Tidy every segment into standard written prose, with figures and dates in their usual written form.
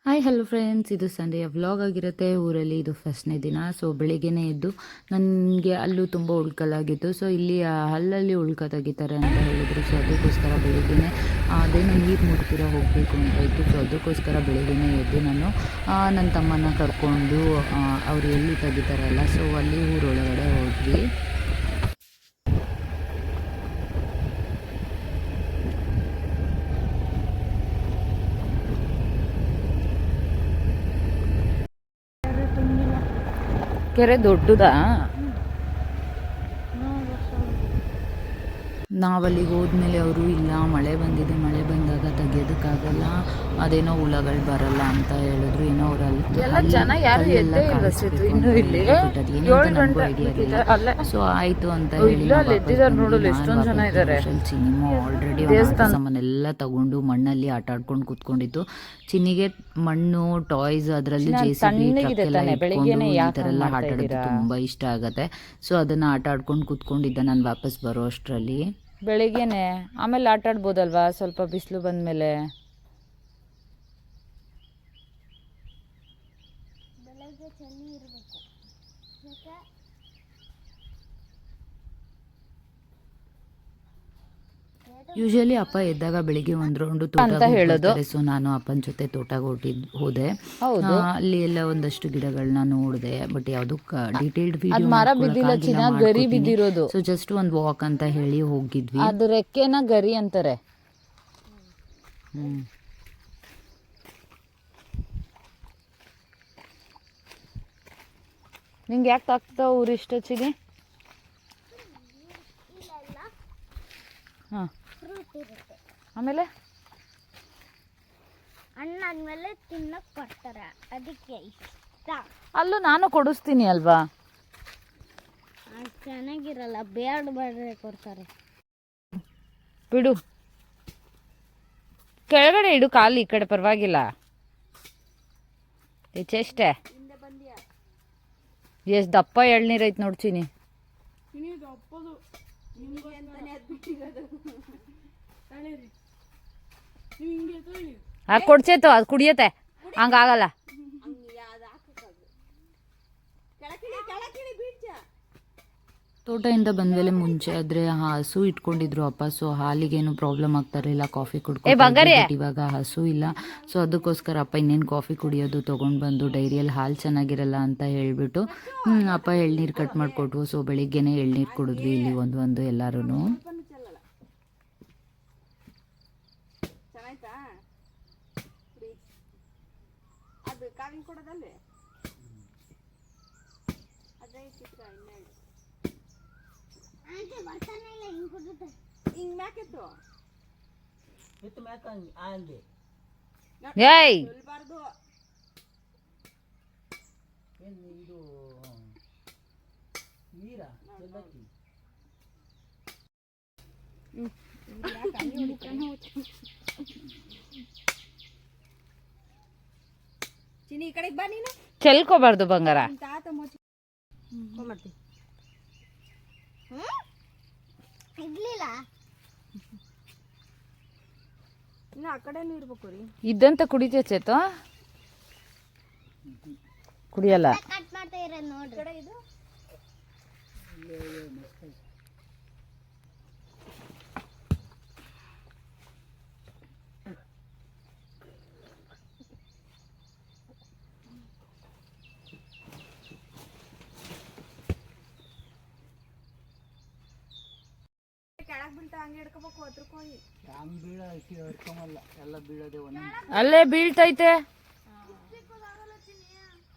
Hi hello friends, ಇದು ಸಂಡೆಯ vlog ಆಗಿರುತ್ತೆ. ಊರಲ್ಲಿ ಇದು ಫಸ್ಟ್ನೇ ದಿನ. ಸೊ ಬೆಳಿಗ್ಗೆನೇ ಎದ್ದು ನನಗೆ ಅಲ್ಲೂ ತುಂಬ ಉಳ್ಕಲಾಗಿತ್ತು. ಸೊ ಇಲ್ಲಿ ಹಲ್ಲಲ್ಲಿ ಉಳ್ಕ ತೆಗಿತಾರೆ ಅಂತ ಹೇಳಿದರು. ಸೊ ಅದಕ್ಕೋಸ್ಕರ ಬೆಳಿಗ್ಗೆನೇ ಅದೇನೋ ನೀರು ಮುಟ್ತಿರೋ ಹೋಗಬೇಕು ಅಂತ ಇತ್ತು. ಸೊ ಅದಕ್ಕೋಸ್ಕರ ಬೆಳಿಗ್ಗೆನೇ ಎದ್ದು ನಾನು ನನ್ನ ತಮ್ಮನ ಕರ್ಕೊಂಡು ಅವ್ರು ಎಲ್ಲಿ ತೆಗಿತಾರಲ್ಲ, ಸೊ ಅಲ್ಲಿ ಊರೊಳಗಡೆ ಹೋದ್ವಿ. ಕೆರೆ ದೊಡ್ಡದಾ? ನಾವಲ್ಲಿಗೆ ಹೋದ್ಮೇಲೆ ಅವರು ಇಲ್ಲ, ಮಳೆ ಬಂದಿದೆ, ಮಳೆ ಬಂದಾಗ ತೆಗಿಯೋದಕ್ಕಾಗಲ್ಲ, ಅದೇನೋ ಹುಳಗಳು ಬರಲ್ಲ ಅಂತ ಹೇಳಿದ್ರು. ಏನೋ ಅವರಲ್ಲಿ ಸೊ ಆಯ್ತು ಅಂತ ಹೇಳಿ ಚಿನ್ನಿಮೋ ಆಲ್ರೆಡಿ ಸಾಮಾನೆಲ್ಲ ತಗೊಂಡು ಮಣ್ಣಲ್ಲಿ ಆಟ ಆಡ್ಕೊಂಡು ಕೂತ್ಕೊಂಡಿತ್ತು. ಚಿನ್ನಿಗೆ ಮಣ್ಣು, ಟಾಯ್ಸ್, ಅದರಲ್ಲಿ JCB ಟ್ರಕ್ ಎಲ್ಲ ಇಟ್ಕೊಂಡು ಈ ಥರ ಎಲ್ಲ ಆಟ ಆಡೋದು ತುಂಬ ಇಷ್ಟ ಆಗುತ್ತೆ. ಸೊ ಅದನ್ನು ಆಟ ಆಡ್ಕೊಂಡು ಕೂತ್ಕೊಂಡಿದ್ದ. ನಾನು ವಾಪಸ್ ಬರೋ ಅಷ್ಟರಲ್ಲಿ ಬೆಳಿಗ್ಗೆನೆ. ಆಮೇಲೆ ಆಟ ಆಡ್ಬೋದಲ್ವಾ ಸ್ವಲ್ಪ ಬಿಸಿಲು ಬಂದಮೇಲೆ? ಯೂಶಲಿ ಅಪ್ಪ ಎದ್ದಾಗ ಬೆಳಿಗ್ಗೆ ಒಂದು ರೌಂಡು ತೋಟ ಹೇಳೋದು. ಸೊ ನಾನು ಅಪ್ಪನ ಜೊತೆ ತೋಟಕ್ಕೆ ಹೋದೆ. ಅಲ್ಲಿ ಎಲ್ಲ ಒಂದಷ್ಟು ಗಿಡಗಳನ್ನ ನೋಡಿದೆ, ಬಟ್ ಯಾವುದು ಡೀಟೇಲ್ಡ್ ವಿಡಿಯೋ. ಸೊ ಜಸ್ಟ್ ಒಂದು ವಾಕ್ ಅಂತ ಹೇಳಿ ಹೋಗಿದ್ವಿ. ಅದು ರೆಕ್ಕೆನ ಗರಿ ಅಂತಾರೆ. ನಿಂಗೆ ಯಾಕೆ ತಾಗ್ತಾವ ಊರಿಷ್ಟೊಚ್ಚಿಗೆ? ಹಾಂ, ಆಮೇಲೆ ಅಣ್ಣಾದ್ಮೇಲೆ ತಿನ್ನಕ್ ಕೊಡ್ತಾರೆ, ಅದಕ್ಕೆ ಇಷ್ಟ. ಅಲ್ಲೂ ನಾನು ಕೊಡಿಸ್ತೀನಿ ಅಲ್ವಾ? ಚೆನ್ನಾಗಿರಲ್ಲ, ಬೇಡ ಕೊಡ್ತಾರೆ. ಬಿಡು, ಕೆಳಗಡೆ ಇಡು ಕಾಲು, ಈ ಕಡೆ ಪರವಾಗಿಲ್ಲ. ಹೆಚ್ಚೆಷ್ಟೇ ಎಷ್ಟು ದಪ್ಪ ಎಳ್ನೀರು ಐತೆ ನೋಡ್ತೀನಿ. ಕೊಡ್ಸೇತು, ಅದು ಕುಡಿಯತ್ತೆ, ಹಂಗಾಗಲ್ಲ. ತೋಟದಿಂದ ಬಂದ್ಮೇಲೆ ಮುಂಚೆ ಆದ್ರೆ ಹಸು ಇಟ್ಕೊಂಡಿದ್ರು ಅಪ್ಪ. ಸೊ ಹಾಲಿಗೇನು ಪ್ರಾಬ್ಲಮ್ ಆಗ್ತಾ ಇರಲಿಲ್ಲ, ಕಾಫಿ ಕುಡ್ಕೊಂಡು. ಇವಾಗ ಹಸು ಇಲ್ಲ, ಸೊ ಅದಕ್ಕೋಸ್ಕರ ಅಪ್ಪ ಇನ್ನೇನು ಕಾಫಿ ಕುಡಿಯೋದು ತೊಗೊಂಡು ಬಂದು ಡೈರಿಯಲ್ಲಿ ಹಾಲು ಚೆನ್ನಾಗಿರಲ್ಲ ಅಂತ ಹೇಳ್ಬಿಟ್ಟು ಅಪ್ಪ ಎಳ್ನೀರು ಕಟ್ ಮಾಡಿಕೊಟ್ವು. ಸೊ ಬೆಳಿಗ್ಗೆನೆ ಎಳ್ನೀರು ಕುಡಿದ್ವಿ ಇಲ್ಲಿ ಒಂದು ಎಲ್ಲರೂ. ಚೆಲ್ಕೋಬಾರ್ದು ಬಂಗಾರ. ಇದ್ದಂತ ಕುಡಿತೇ ಚೇತು? ಕುಡಿಯಲ್ಲ. ಅಲ್ಲೇ ಬೀಳ್ತೈತೆ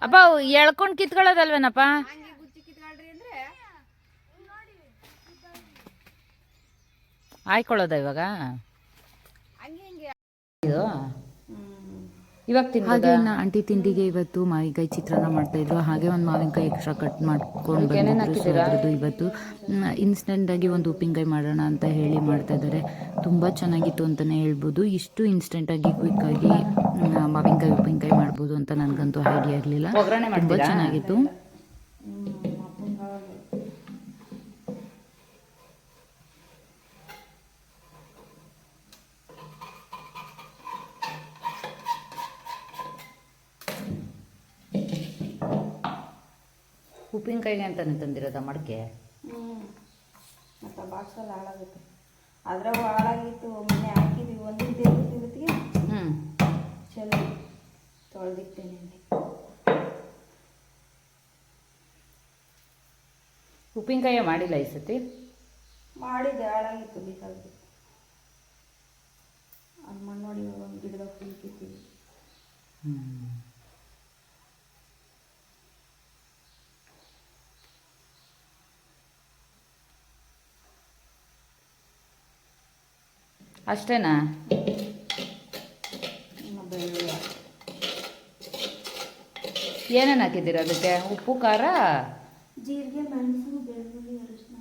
ಅಪ್ಪ, ಎಳ್ಕೊಂಡ್ ಕಿತ್ಕೊಳ್ಳೋದಲ್ವೇನಪ್ಪ? ಆಯ್ಕೊಳ್ಳೋದ ಇವಾಗ? ಹಾಗೆ ಆಂಟಿ ತಿಂಡಿಗೆ ಇವತ್ತು ಮಾವಿನಕಾಯಿ ಚಿತ್ರಾನ್ನ ಮಾಡ್ತಾಯಿದ್ರು. ಹಾಗೆ ಒಂದು ಮಾವಿನಕಾಯಿ ಎಕ್ಸ್ಟ್ರಾ ಕಟ್ ಮಾಡ್ಕೊಂಡು ಬಂದಿದ್ರು. ಇವತ್ತು ಇನ್ಸ್ಟೆಂಟಾಗಿ ಒಂದು ಉಪ್ಪಿನಕಾಯಿ ಮಾಡೋಣ ಅಂತ ಹೇಳಿ ಮಾಡ್ತಾಯಿದ್ದಾರೆ. ತುಂಬ ಚೆನ್ನಾಗಿತ್ತು ಅಂತಲೇ ಹೇಳ್ಬೋದು. ಇಷ್ಟು ಇನ್ಸ್ಟೆಂಟಾಗಿ ಕ್ವಿಕ್ಕಾಗಿ ಮಾವಿನಕಾಯಿ ಉಪ್ಪಿನಕಾಯಿ ಮಾಡ್ಬೋದು ಅಂತ ನನಗಂತೂ ಐಡಿಯಾ ಇರಲಿಲ್ಲ. ತುಂಬ ಚೆನ್ನಾಗಿತ್ತು. ಉಪ್ಪಿನಕಾಯಿಗೆ ಅಂತಾನೆ ತಂದಿರೋದ ಮಡಕೆ. ಮತ್ತು ಬಾಕ್ಸಲ್ಲಿ ಹಾಳಾಗುತ್ತೆ. ಅದ್ರಾಗ ಹಾಳಾಗಿತ್ತು, ಮೊನ್ನೆ ಹಾಕಿದ್ವಿ ಒಂದಿದ್ದೇ ಇವತ್ತಿಗೆ. ಚಲೋ ತೊಳೆದಿಟ್ಟೇನೆ. ಉಪ್ಪಿನಕಾಯಿ ಮಾಡಿಲ್ಲ ಈ ಸತಿ. ಮಾಡಿದ್ದೆ, ಹಾಳಾಗಿತ್ತು, ಬೇಕಾಗಿತ್ತು. ಅದು ಮಣ್ಣೊಡಿ ಒಂದು ಗಿಡದಾಗ ಫುಲ್ ಕಿತ್ತೀವಿ. ಅಷ್ಟೇನಾ? ಬೆಳ್ಳುಳ್ಳಿ ಏನೇನು ಹಾಕಿದ್ದೀರ ಅದಕ್ಕೆ? ಉಪ್ಪು, ಖಾರ, ಜೀರಿಗೆ, ಮೆಣಸು, ಬೆಳ್ಳುಳ್ಳಿ, ಅರಿಶಿನ.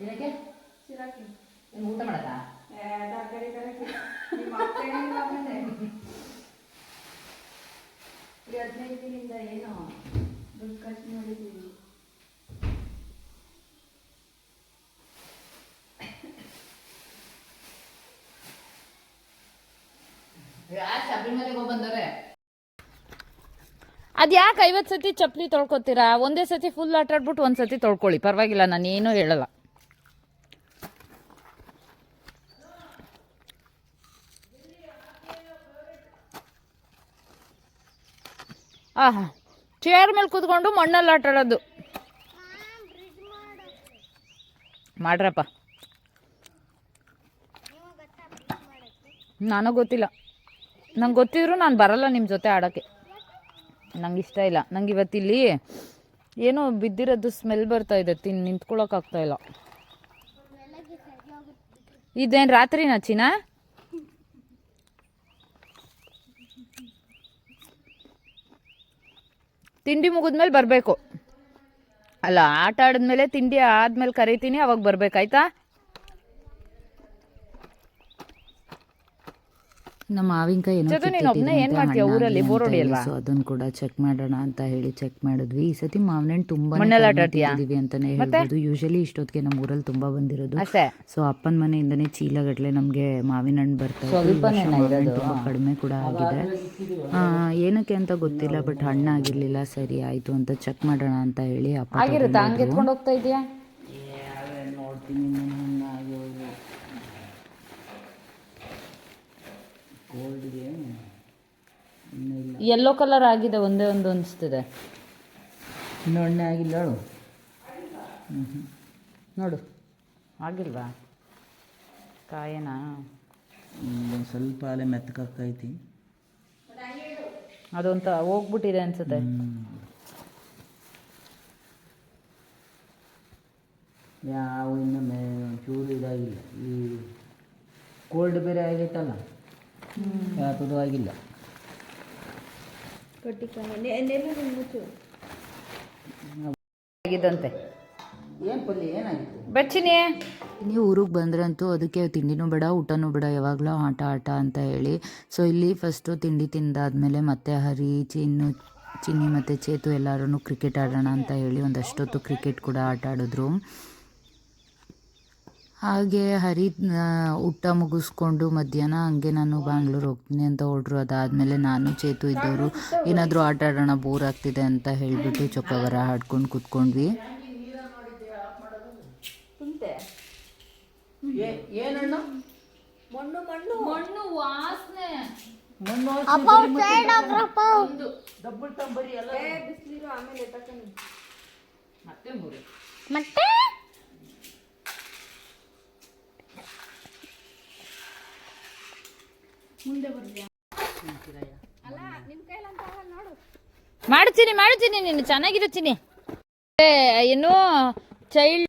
ಏನಕ್ಕೆ? ಚಿರಾಕಿ ಊಟ ಮಾಡಲ್ಲ? ತರಕಾರಿ ನಿಮ್ಮ ಅಪ್ಪೇನಿಲ್ಲ ಆಮೇಲೆ 15 ದಿನದಿಂದ ಏನೋ ದುಡ್ಡು ಖರ್ಚು ಮಾಡಿದ್ದೀವಿ. ಶಬರಿಮಲೆಗೆ ಹೋಗಿ ಬಂದವ್ರೆ. ಅದು ಯಾಕೆ 50 ಸತಿ ಚಪ್ಪಲಿ ತೊಳ್ಕೊತೀರಾ? ಒಂದೇ ಸತಿ ಫುಲ್ ಆಟಾಡ್ಬಿಟ್ಟು ಒಂದು ಸತಿ ತೊಳ್ಕೊಳ್ಳಿ, ಪರವಾಗಿಲ್ಲ, ನಾನು ಏನೂ ಹೇಳಲ್ಲ. ಆಹಾ, ಚೇರ್ ಮೇಲೆ ಕೂತ್ಕೊಂಡು ಮಣ್ಣಲ್ಲಿ ಆಟಾಡೋದು. ಮಾಡ್ರಪ್ಪ. ನನಗೆ ಗೊತ್ತಿಲ್ಲ. ನಂಗೆ ಗೊತ್ತಿದ್ರು ನಾನು ಬರಲ್ಲ ನಿಮ್ಮ ಜೊತೆ ಆಡೋಕ್ಕೆ. ನಂಗೆ ಇಷ್ಟ ಇಲ್ಲ. ನಂಗೆ ಇವತ್ತಿಲ್ಲಿ ಏನೋ ಬಿದ್ದಿರೋದು ಸ್ಮೆಲ್ ಬರ್ತಾ ಇದೆ, ನಿಂತ್ಕೊಳ್ಳೋಕ್ಕಾಗ್ತಾಯಿಲ್ಲ. ಇದೇನು ರಾತ್ರಿನಾ ಚಿನ್ನ? ತಿಂಡಿ ಮುಗಿದ್ಮೇಲೆ ಬರಬೇಕು. ಅಲ್ಲ, ಆಟ ಆಡಿದ್ಮೇಲೆ ತಿಂಡಿ ಆದಮೇಲೆ ಕರಿತೀನಿ, ಅವಾಗ ಬರಬೇಕಾಯ್ತಾ? ನಮ್ಮ ಮಾವಿನಕಾಯಿ ನೀನು ಒಬ್ಬನೇ ಏನು ಮಾಡ್ತೀಯ ಊರಲ್ಲಿ? ಬೋರ್ ಹೊಡಿಯಲ್ವಾ? ಸೊ ಅದನ್ನು ಕೂಡ ಚೆಕ್ ಮಾಡೋಣ ಅಂತ ಹೇಳಿ ಚೆಕ್ ಮಾಡಿದ್ವಿ. ಈ ಸತಿ ಮಾವಿನ ಹಣ್ಣು ತುಂಬಾ ತಿಂದಿದ್ದೀವಿ ಅಂತಾನೆ ಹೇಳ್ಬೋದು. ಯೂಶಲಿ ಇಷ್ಟೊತ್ತಿಗೆ ನಮ್ಮ ಊರಲ್ಲಿ ತುಂಬಾ ಬಂದಿರೋದು. ಸೊ ಅಪ್ಪನ ಮನೆಯಿಂದನೇ ಚೀಲಗಟ್ಲೆ ನಮಗೆ ಮಾವಿನ ಹಣ್ಣು ಬರ್ತಾ ಇದೆ. ತುಂಬಾ ಕಡಿಮೆ ಕೂಡ ಆಗಿದೆ. ಏನಕ್ಕೆ ಅಂತ ಗೊತ್ತಿಲ್ಲ, ಬಟ್ ಹಣ್ಣಾಗಿರ್ಲಿಲ್ಲ. ಸರಿ ಆಯ್ತು ಅಂತ ಚೆಕ್ ಮಾಡೋಣ ಅಂತ ಹೇಳಿ ಅಪ್ಪ ಎತ್ಕೊಂಡು ಹೋಗ್ತಾ ಇದೆಯಾ? ನೋಡ್ತೀನಿ. ಯೆಲ್ಲೋ ಕಲರ್ ಆಗಿದೆ, ಒಂದೇ ಒಂದು ಅನಿಸ್ತಿದೆ. ಇನ್ನೂ ಎಣ್ಣೆ ಆಗಿಲ್ಲ ಹೇಳು. ನೋಡು, ಆಗಿಲ್ವಾ ಕಾಯನಾ? ಒಂದು ಸ್ವಲ್ಪ ಅಲ್ಲೇ ಮೆತ್ತಕೈತಿ. ಅದೊಂತ ಹೋಗ್ಬಿಟ್ಟಿದೆ ಅನ್ಸುತ್ತೆ. ಯಾವ ಇನ್ನೊಮ್ಮೆ ಒಂಚೂರು ಇದಾಗಿಲ್ಲ. ಈ ಕೋಲ್ಡ್ ಬೇರೆ ಆಗೈತಲ್ಲ, ಯಾವುದು ಆಗಿಲ್ಲ. ಆಗಿದ್ದಂತೆ. ಏನು ಪಲ್ಯ ಏನಾಗಿತ್ತು? ಬಚ್ಚಿನಿ ನೀವು ಊರಿಗೆ ಬಂದ್ರಂತೂ ಅದಕ್ಕೆ ತಿಂಡಿನೂ ಬೇಡ ಊಟನೂ ಬೇಡ, ಯಾವಾಗಲೂ ಆಟ ಆಟ ಅಂತ ಹೇಳಿ. ಸೊ ಇಲ್ಲಿ ಫಸ್ಟು ತಿಂಡಿ ತಿಂದಾದ್ಮೇಲೆ ಮತ್ತೆ ಹರಿ, ಚಿನ್ನಿ ಮತ್ತು ಚೇತು ಎಲ್ಲರೂ ಕ್ರಿಕೆಟ್ ಆಡೋಣ ಅಂತ ಹೇಳಿ ಒಂದಷ್ಟೊತ್ತು ಕ್ರಿಕೆಟ್ ಕೂಡ ಆಟ ಆಡಿದ್ರು. ಹಾಗೆ ಹರಿ ಊಟ ಮುಗಿಸ್ಕೊಂಡು ಮಧ್ಯಾಹ್ನ ಹಂಗೆ ನಾನು ಬ್ಯಾಂಗ್ಳೂರು ಹೋಗ್ತೀನಿ ಅಂತ ಹೊರಟ್ರು. ಅದಾದಮೇಲೆ ನಾನು ಚೇತು ಇದ್ದವರು ಏನಾದರೂ ಆಟ ಆಡೋಣ, ಬೋರ್ ಆಗ್ತಿದೆ ಅಂತ ಹೇಳಿಬಿಟ್ಟು ಚೊಕ್ಕವರ ಹಾಡ್ಕೊಂಡು ಕೂತ್ಕೊಂಡ್ವಿ. ಮಣ್ಣು ವಾಸನೆ. ಮತ್ತೆ ಮಾಡ್ತೀನಿ ನೀನು ಚೆನ್ನಾಗಿರುತ್ತೀನಿ. ಏನು ಚೈಲ್ಡ್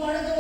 ಒಳಗೆ